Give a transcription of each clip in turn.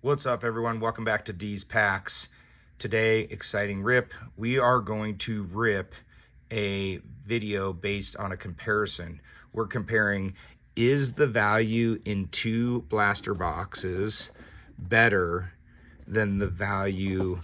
What's up, everyone? Welcome back to D's Packs. Today, exciting rip. We are going to rip a video based on a comparison. We're comparing, is the value in 2 blaster boxes better than the value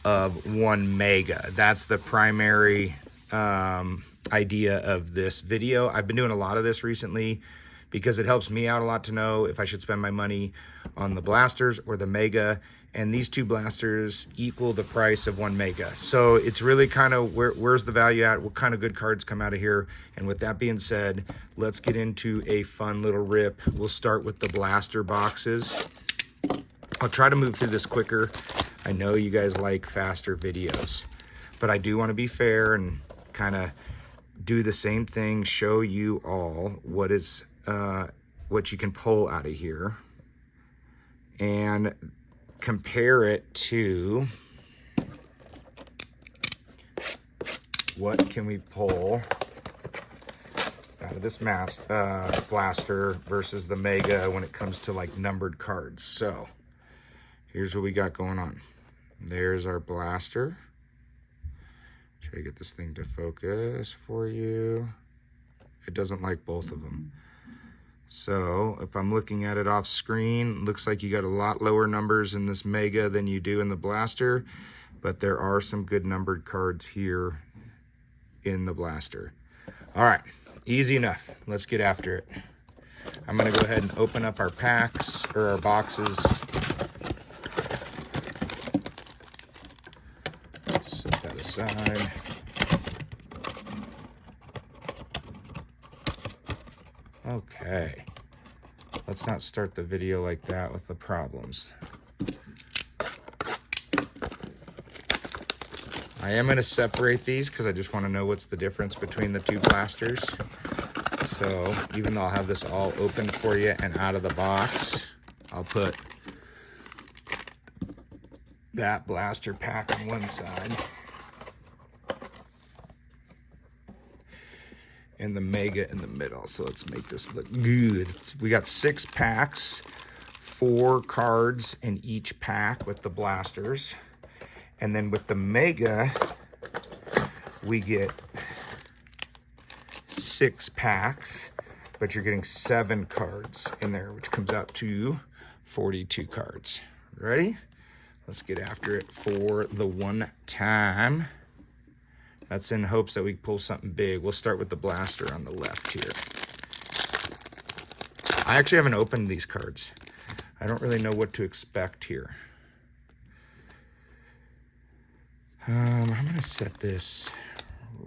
of 1 mega? That's the primary idea of this video. I've been doing a lot of this recently because it helps me out a lot to know if I should spend my money on the blasters or the mega, and these 2 blasters equal the price of 1 mega. So it's really kind of where's the value at, what kind of good cards come out of here. And with that being said, let's get into a fun little rip. We'll start with the blaster boxes. I'll try to move through this quicker. I know you guys like faster videos, but I do want to be fair and kind of do the same thing, show you all what you can pull out of here and compare it to what can we pull out of this blaster versus the mega when it comes to like numbered cards. So here's what we got going on. There's our blaster. Try to get this thing to focus for you. It doesn't like both of them. So if I'm looking at it off screen, looks like you got a lot lower numbers in this mega than you do in the blaster, but there are some good numbered cards here in the blaster. All right, easy enough. Let's get after it. I'm gonna go ahead and open up our packs or our boxes. Set that aside. Okay, let's not start the video like that with the problems. I am going to separate these because I just want to know what's the difference between the 2 blasters. So even though I'll have this all open for you and out of the box, I'll put that blaster pack on one side and the mega in the middle. So let's make this look good. We got 6 packs, 4 cards in each pack with the blasters. And then with the mega, we get 6 packs, but you're getting 7 cards in there, which comes out to 42 cards. Ready? Let's get after it for the one time. That's in hopes that we pull something big. We'll start with the blaster on the left here. I actually haven't opened these cards. I don't really know what to expect here. I'm gonna set this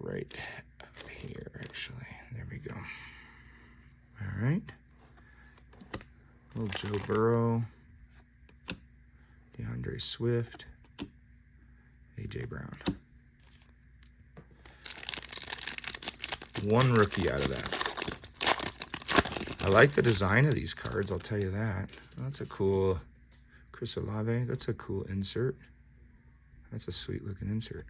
right up here, actually. There we go. All right. Little Joe Burrow, DeAndre Swift, AJ Brown. 1 rookie out of that. I like the design of these cards, I'll tell you that. That's a cool Chris Olave. That's a cool insert. That's a sweet looking insert.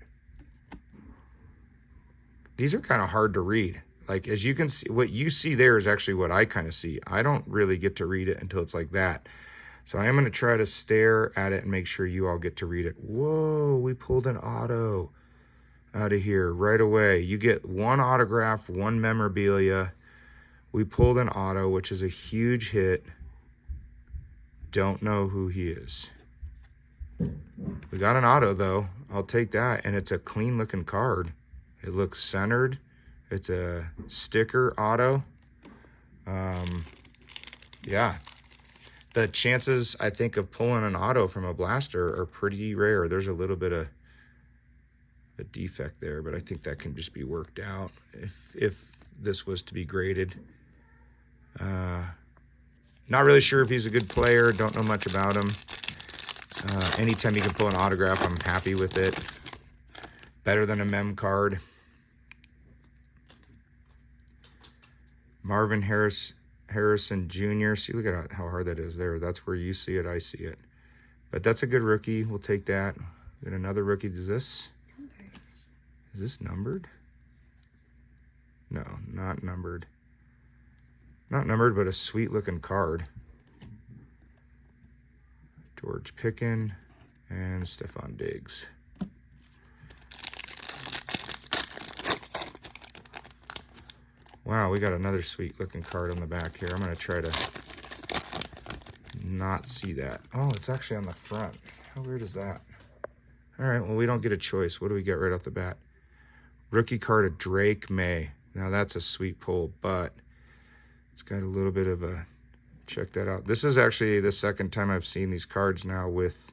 These are kind of hard to read. Like, as you can see, what you see there is actually what I kind of see. I don't really get to read it until it's like that. So I am going to try to stare at it and make sure you all get to read it. Whoa, we pulled an auto out of here right away. You get 1 autograph, 1 memorabilia. We pulled an auto, which is a huge hit. Don't know who he is. We got an auto though. I'll take that. And it's a clean looking card. It looks centered. It's a sticker auto. Yeah. The chances, I think, of pulling an auto from a blaster are pretty rare. There's a little bit of a defect there, but I think that can just be worked out if this was to be graded. Not really sure if he's a good player. Don't know much about him. Anytime you can pull an autograph, I'm happy with it. Better than a mem card. Marvin Harrison Jr. See, look at how hard that is there. That's where you see it, I see it. But that's a good rookie. We'll take that. Get another rookie. Is this numbered? No, not numbered. Not numbered, but a sweet looking card. George Picken, and Stephon Diggs. Wow, we got another sweet looking card on the back here. I'm going to try to not see that. Oh, it's actually on the front. How weird is that? All right, well, we don't get a choice. What do we get right off the bat? Rookie card of Drake May. Now, that's a sweet pull, but it's got a little bit of a... Check that out. This is actually the second time I've seen these cards now with...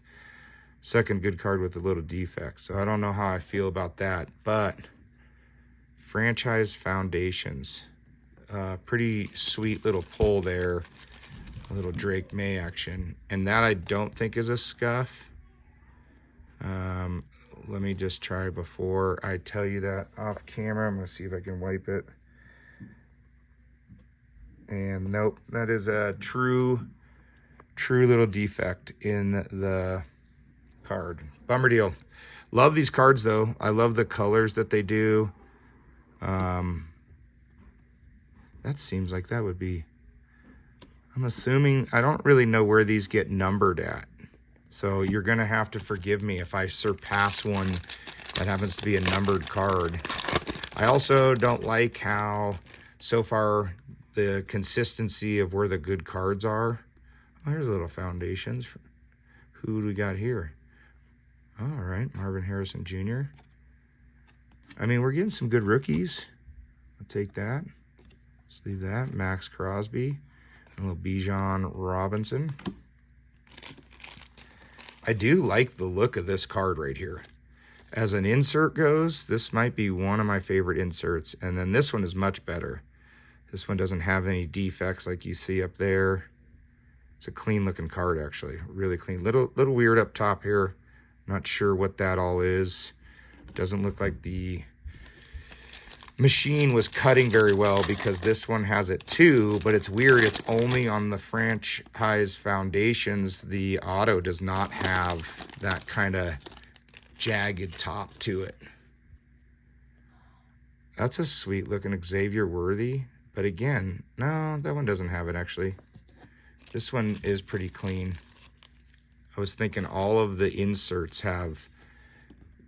Second good card with a little defect. So I don't know how I feel about that, but... Franchise Foundations. Pretty sweet little pull there. A little Drake May action. And that I don't think is a scuff. Let me just try before I tell you that off camera. I'm going to see if I can wipe it. And nope, that is a true little defect in the card. Bummer deal. Love these cards though. I love the colors that they do. That seems like that would be, I'm assuming, I don't really know where these get numbered at. So you're going to have to forgive me if I surpass one that happens to be a numbered card. I also don't like how so far the consistency of where the good cards are. Oh, here's little foundations. Who do we got here? All right, Marvin Harrison Jr. I mean, we're getting some good rookies. I'll take that. Let's leave that. Max Crosby. A little Bijan Robinson. I do like the look of this card right here. As an insert goes, this might be one of my favorite inserts. And then this one is much better. This one doesn't have any defects like you see up there. It's a clean looking card, actually. Really clean. Little weird up top here. Not sure what that all is. Doesn't look like the machine was cutting very well, because this one has it too, but it's weird. It's only on the Franchise Foundations. The auto does not have that kind of jagged top to it. That's a sweet looking Xavier Worthy, but again, no, that one doesn't have it actually. This one is pretty clean. I was thinking all of the inserts have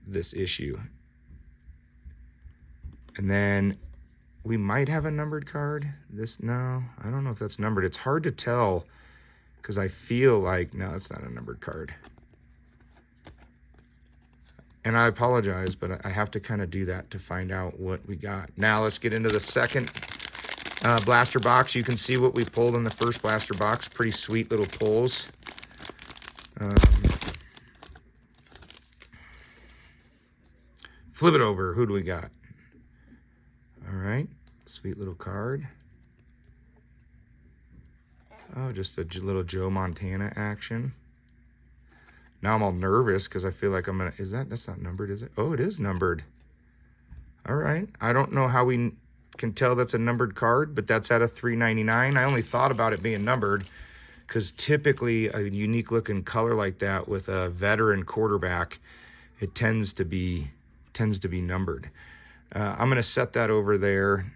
this issue. And then we might have a numbered card. No, I don't know if that's numbered. It's hard to tell because I feel like, no, it's not a numbered card. And I apologize, but I have to kind of do that to find out what we got. Now let's get into the second blaster box. You can see what we pulled in the first blaster box. Pretty sweet little pulls. Flip it over. Who do we got? All right, sweet little card. Oh, just a little Joe Montana action. Now I'm all nervous because I feel like I'm gonna, that's not numbered, is it? Oh, it is numbered. All right, I don't know how we can tell that's a numbered card, but that's at a $3.99. I only thought about it being numbered because typically a unique looking color like that with a veteran quarterback, it tends to be numbered. I'm going to set that over there.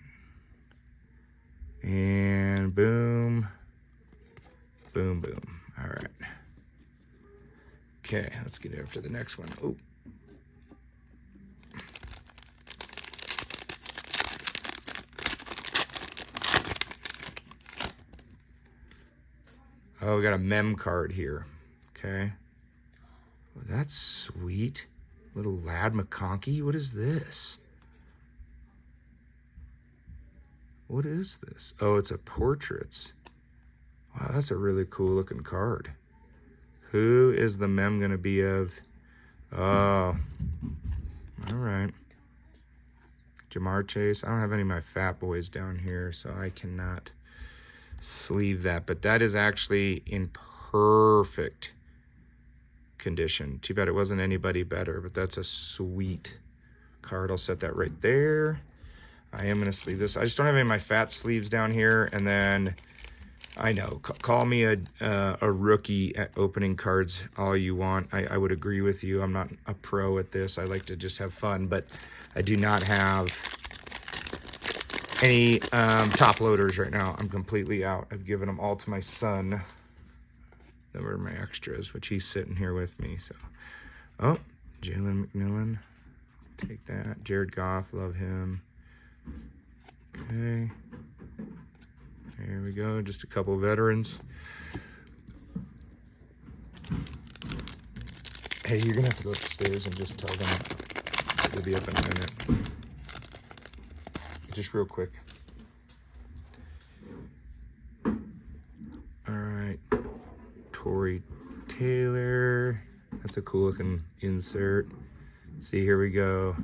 And boom. Boom, boom. All right. Okay, let's get after the next one. Oh. Oh, we got a mem card here. Okay. Oh, that's sweet. Little Lad McConkey. What is this? What is this? Oh, it's a portraits. Wow, that's a really cool looking card. Who is the mem going to be of? Oh, all right. Jamar Chase. I don't have any of my fat boys down here, so I cannot sleeve that. But that is actually in perfect condition. Too bad it wasn't anybody better, but that's a sweet card. I'll set that right there. I am going to sleeve this. I just don't have any of my fat sleeves down here. And then, I know, call me a rookie at opening cards all you want. I would agree with you. I'm not a pro at this. I like to just have fun, but I do not have any top loaders right now. I'm completely out. I've given them all to my son. Them are my extras, which he's sitting here with me. So, oh, Jalen McMillan. Take that. Jared Goff, love him. Okay. There we go. Just a couple veterans. Hey, you're going to have to go upstairs and just tell them we'll be up in a minute. Just real quick. All right. Tory Taylor. That's a cool looking insert. See, here we go.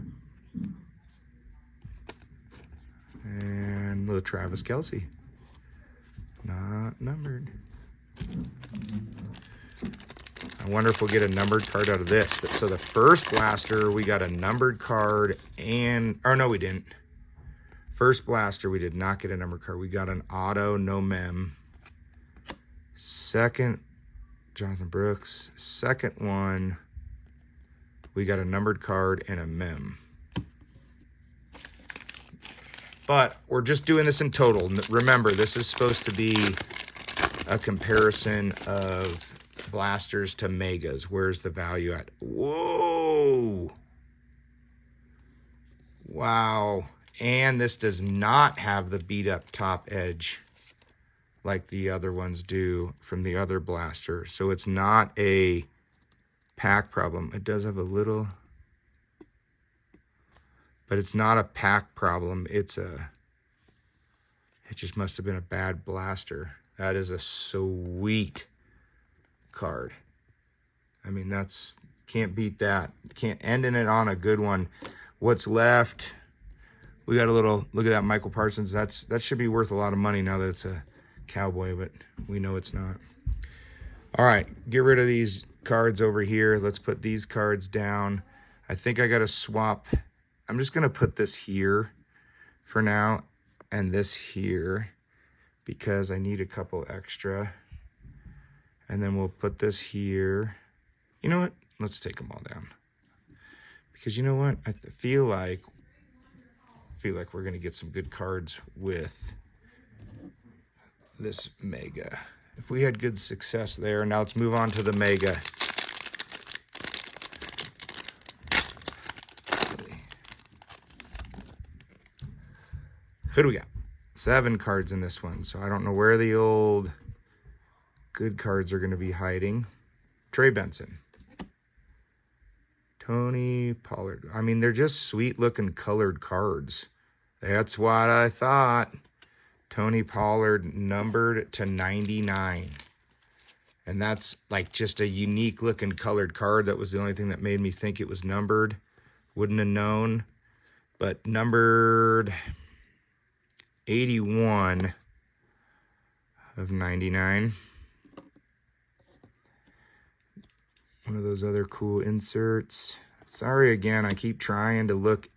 And little Travis Kelce. Not numbered. I wonder if we'll get a numbered card out of this. So the first blaster, we got a numbered card and, or no, we didn't. First blaster, we did not get a numbered card. We got an auto, no mem. Second, Jonathan Brooks. Second one, we got a numbered card and a mem. But we're just doing this in total. Remember, this is supposed to be a comparison of blasters to megas. Where's the value at? Whoa! Wow. And this does not have the beat up top edge like the other ones do from the other blaster. So it's not a pack problem. It does have a little, but it's not a pack problem. It just must have been a bad blaster. That is a sweet card. I mean, can't beat that. Can't ending it on a good one. What's left? We got a little, look at that Michael Parsons. That should be worth a lot of money now that it's a Cowboy, but we know it's not. All right, get rid of these cards over here. Let's put these cards down. I think I got to swap. I'm just going to put this here for now and this here because I need a couple extra. And then we'll put this here. You know what? Let's take them all down. Because you know what? I feel like we're going to get some good cards with this mega. If we had good success there, now let's move on to the mega. Who do we got? 7 cards in this one. So I don't know where the old good cards are going to be hiding. Trey Benson. Tony Pollard. I mean, they're just sweet looking colored cards. That's what I thought. Tony Pollard numbered to 99. And that's like just a unique looking colored card. That was the only thing that made me think it was numbered. Wouldn't have known. But numbered 81 of 99. One of those other cool inserts. Sorry again, I keep trying to look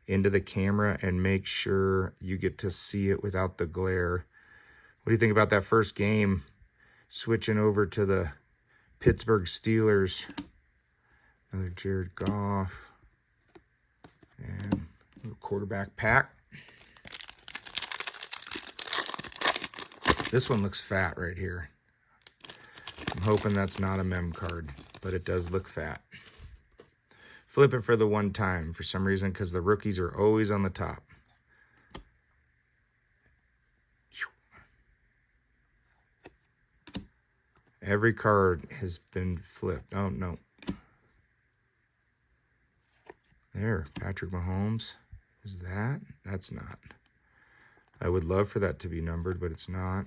into the camera and make sure you get to see it without the glare. What do you think about that first game? Switching over to the Pittsburgh Steelers. Another Jared Goff. And a little quarterback pack. This one looks fat right here. I'm hoping that's not a mem card, but it does look fat. Flip it for the one time for some reason because the rookies are always on the top. Every card has been flipped. Oh, no. There, Patrick Mahomes. Is that? That's not. I would love for that to be numbered, but it's not.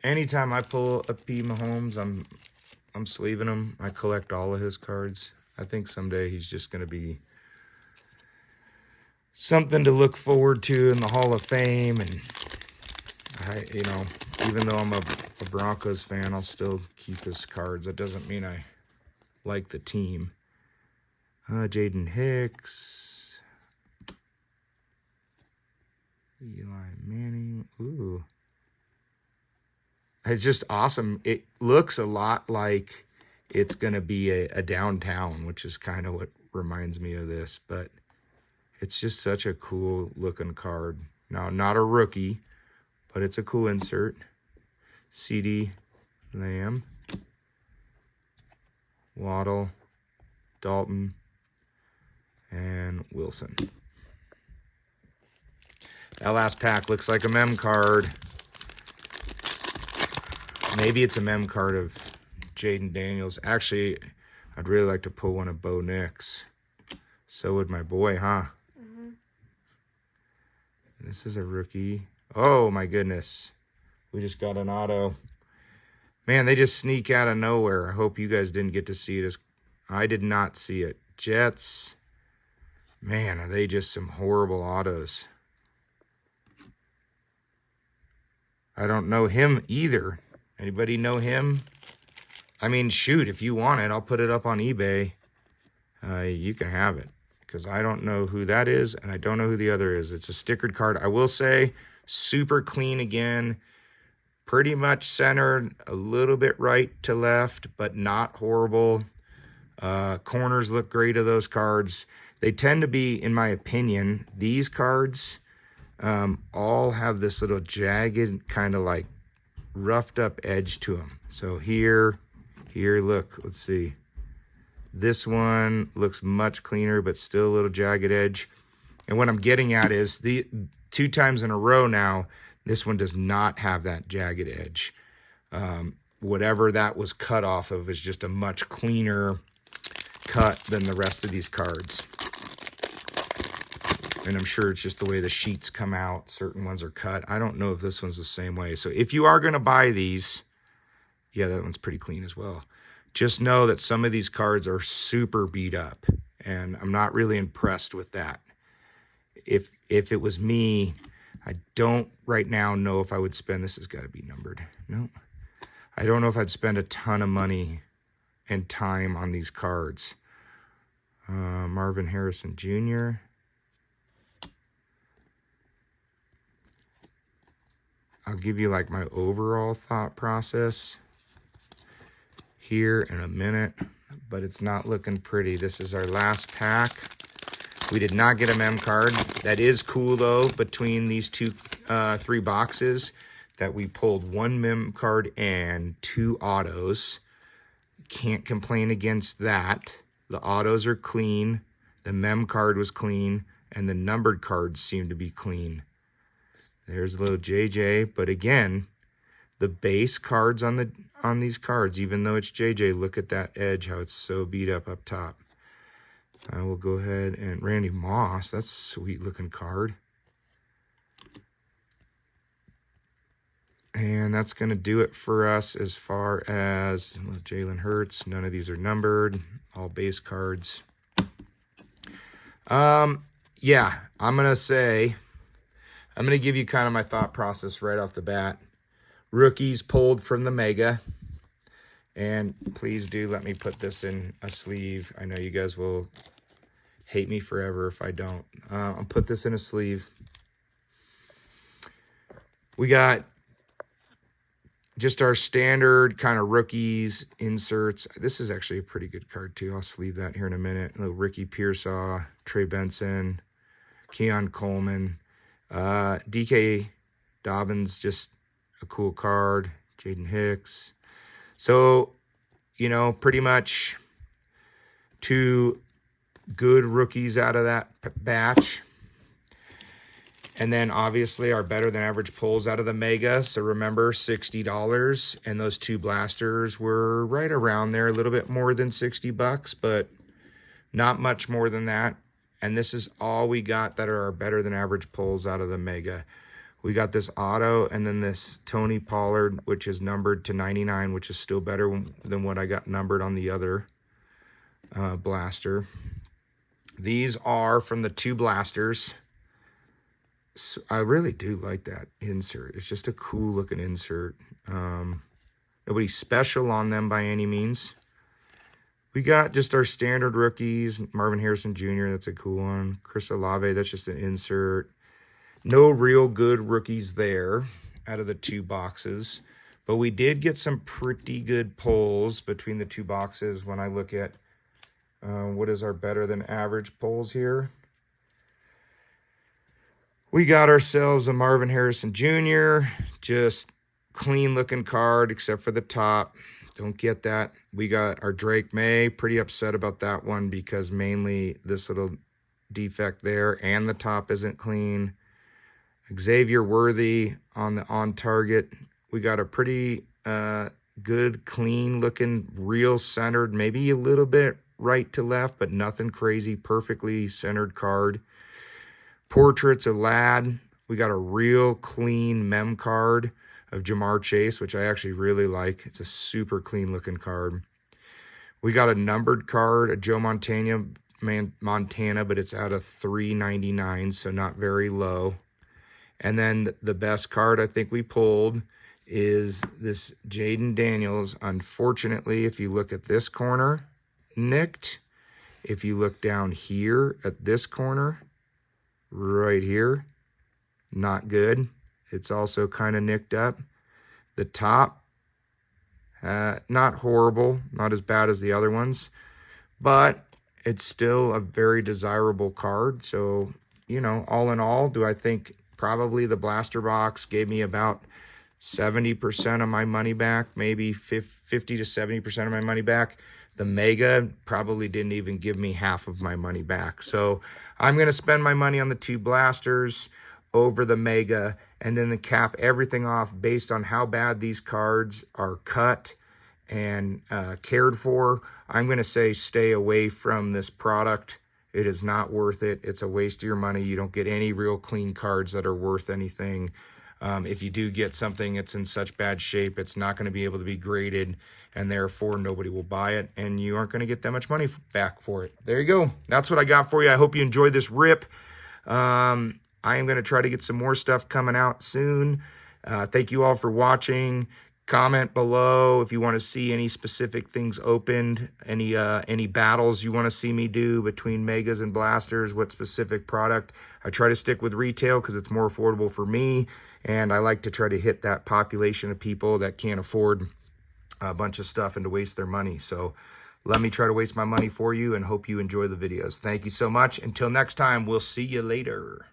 Anytime I pull a P. Mahomes, I'm sleeving him. I collect all of his cards. I think someday he's just going to be something to look forward to in the Hall of Fame. And even though I'm a Broncos fan, I'll still keep his cards. That doesn't mean I like the team. Jaden Hicks. Eli Manning. Ooh. It's just awesome. It looks a lot like it's going to be a downtown, which is kind of what reminds me of this. But it's just such a cool looking card. Now, not a rookie, but it's a cool insert. CeeDee Lamb, Waddle, Dalton, and Wilson. That last pack looks like a mem card. Maybe it's a mem card of Jaden Daniels. Actually, I'd really like to pull one of Bo Nix. So would my boy, huh? Mm-hmm. This is a rookie. Oh, my goodness. We just got an auto. Man, they just sneak out of nowhere. I hope you guys didn't get to see it. I did not see it. Jets. Man, are they just some horrible autos. I don't know him either. Anybody know him? I mean, shoot, if you want it, I'll put it up on eBay. You can have it. Because I don't know who that is, and I don't know who the other is. It's a stickered card. I will say, super clean again. Pretty much centered, a little bit right to left, but not horrible. Corners look great of those cards. They tend to be, in my opinion, these cards all have this little jagged, kind of like roughed up edge to them. So here, look, let's see. This one looks much cleaner, but still a little jagged edge. And what I'm getting at is the 2 times in a row now, this one does not have that jagged edge. Whatever that was cut off of is just a much cleaner cut than the rest of these cards. And I'm sure it's just the way the sheets come out. Certain ones are cut. I don't know if this one's the same way. So if you are going to buy these, yeah, that one's pretty clean as well. Just know that some of these cards are super beat up, and I'm not really impressed with that. If it was me, I don't right now know if I would spend, this has got to be numbered. No, I don't know if I'd spend a ton of money and time on these cards. Marvin Harrison Jr. I'll give you like my overall thought process here in a minute, but it's not looking pretty. This is our last pack. We did not get a mem card. That is cool though, between these 3 boxes, that we pulled 1 mem card and 2 autos. Can't complain against that. The autos are clean, the mem card was clean, and the numbered cards seem to be clean. There's a little JJ, but again, the base cards on these cards, even though it's JJ, look at that edge, how it's so beat up top. I will go ahead and Randy Moss, that's a sweet looking card. And that's going to do it for us as far as Jalen Hurts. None of these are numbered, all base cards. Yeah, I'm going to give you kind of my thought process right off the bat. Rookies pulled from the Mega. And please do let me put this in a sleeve. I know you guys will hate me forever if I don't. I'll put this in a sleeve. We got just our standard kind of rookies inserts. This is actually a pretty good card too. I'll sleeve that here in a minute. A little Ricky Pearsall, Trey Benson, Keon Coleman, DK Dobbins, just a cool card. Jaden Hicks. So, you know, pretty much 2 good rookies out of that batch. And then obviously our better than average pulls out of the Mega. So remember, $60. And those 2 blasters were right around there, a little bit more than $60, but not much more than that. And this is all we got that are our better than average pulls out of the Mega. We got this auto and then this Tony Pollard, which is numbered to 99, which is still better than what I got numbered on the other blaster. These are from the 2 blasters. So I really do like that insert. It's just a cool looking insert. Nobody special on them by any means. We got just our standard rookies. Marvin Harrison Jr., that's a cool one. Chris Olave, that's just an insert. No real good rookies there out of the 2 boxes. But we did get some pretty good pulls between the 2 boxes when I look at what is our better than average pulls here. We got ourselves a Marvin Harrison Jr., just clean looking card except for the top. Don't get that. We got our Drake May. Pretty upset about that one because mainly this little defect there and the top isn't clean. Xavier Worthy on the on target. We got a pretty good, clean looking, real centered, maybe a little bit right to left, but nothing crazy, perfectly centered card. Portraits of Lad. We got a real clean mem card of Jamar Chase, which I actually really like. It's a super clean looking card. We got a numbered card, a Joe Montana, but it's out of $3.99, so not very low. And then the best card I think we pulled is this Jaden Daniels. Unfortunately, if you look at this corner, nicked. If you look down here at this corner, right here, not good. It's also kind of nicked up. The top, not horrible, not as bad as the other ones, but it's still a very desirable card. So, you know, all in all, do I think probably the blaster box gave me about 70% of my money back, maybe 50 to 70% of my money back. The Mega probably didn't even give me half of my money back. So I'm going to spend my money on the 2 blasters over the Mega, and then cap everything off based on how bad these cards are cut and cared for. I'm going to say stay away from this product. It is not worth it. It's a waste of your money. You don't get any real clean cards that are worth anything. If you do get something, it's in such bad shape, it's not going to be able to be graded, and therefore nobody will buy it, and you aren't going to get that much money back for it. There you go. That's what I got for you. I hope you enjoyed this rip. I am going to try to get some more stuff coming out soon. Thank you all for watching. Comment below if you want to see any specific things opened, any battles you want to see me do between Megas and blasters, what specific product. I try to stick with retail because it's more affordable for me, and I like to try to hit that population of people that can't afford a bunch of stuff and to waste their money. So let me try to waste my money for you and hope you enjoy the videos. Thank you so much. Until next time, we'll see you later.